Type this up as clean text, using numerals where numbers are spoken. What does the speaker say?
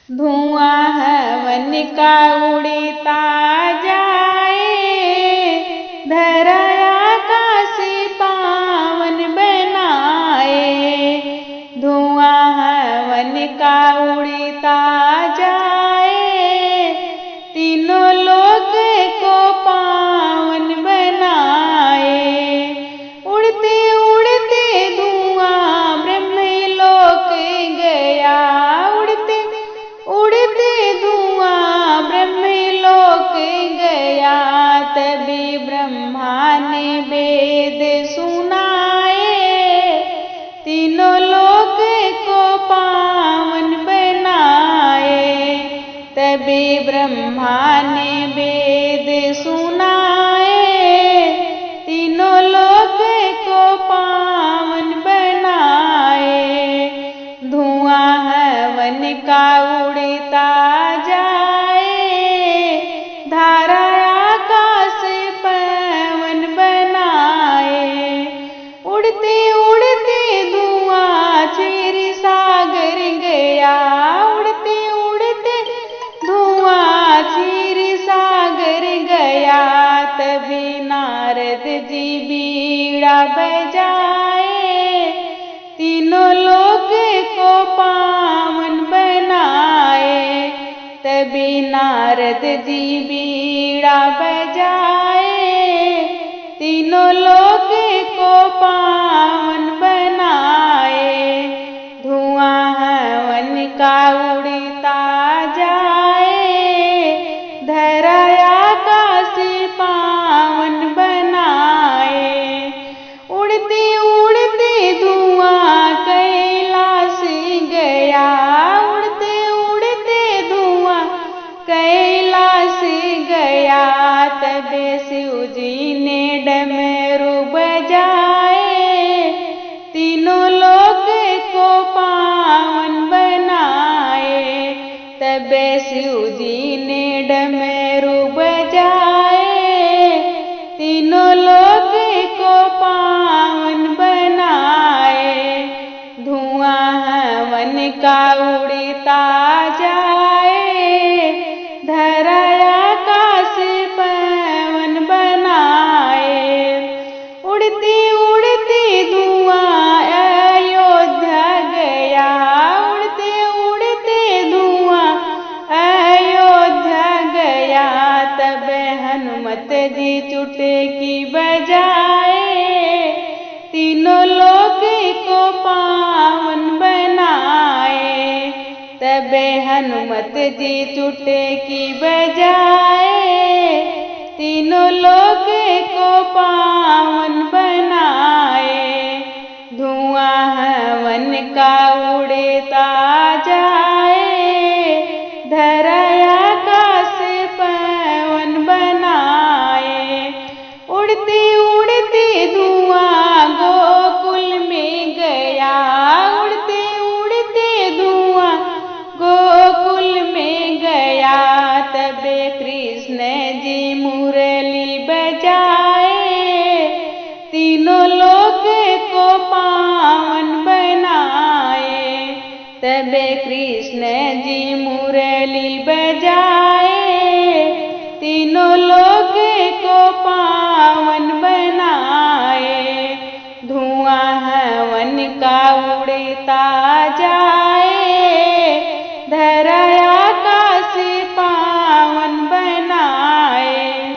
धुआं हवन का उड़ता जाए, धरा आकाश पावन बनाए। धुआं हवन का उड़ता जाए, तीनों लोक को पावन बनाए। उड़ते उड़ते धुआं ब्रह्मलोक गया, उड़ते उड़ते धुआं ब्रह्मलोक गया। तभी ब्रह्मा ने वेद सुनाए, तीनों लोक को पावन बनाए। तभी ब्रह्मा ने वेद सुनाए, तीनों लोक को पावन बनाए। धुआं हवन का उड़ता जाए, धारा आकाश पावन बनाए। उड़ते उड़ते धुआं क्षीर सागर गया, उड़ते उड़ते धुआं क्षीर सागर गया। तभी नारद जी बीड़ा बजाए, तीनों लोक को पावन बनाए। तभी नारद जी बीड़ा बजाए, तीनों लोक को पावन बनाए। धुआं हवन का उड़ता जाए, धरा आकाश पावन बनाए। उड़ते उड़ते धुआं कैलाश गया, उड़ते उड़ते धुआं कैलाश गया। तबे शिव जी ने डमरू बजाए, तीनों लोक को पावन बनाए। तबे शिव जी ने डमरू बजाए, तीनों लोक को पावन बनाए। धुआं हवन का उड़ता जाए, धरा आकाश पावन बनाए। उड़ते उड़ते धुआं अयोध्या गया, उड़ते उड़ते धुआं अयोध्या गया। तब हनुमत जी चुटकी बजाए, तीनों लोक को पावन बनाए। तब हनुमत जी चुटकी बजाए, तीनों लोक को पावन बनाए। धुआं हवन का उड़ता जाए, धरा आकाश पावन बनाए। उड़ते उड़ते धुआं गोकुल में गया, उड़ते उड़ते धुआं गोकुल में गया। तबे कृष्ण जी मुरली बजाए, तीनों लोक को पावन बनाए। तबे कृष्ण जी मुरली बजाए, तीनों लोक को पावन बनाए। धुआं हवन का उड़ता जाए, धरा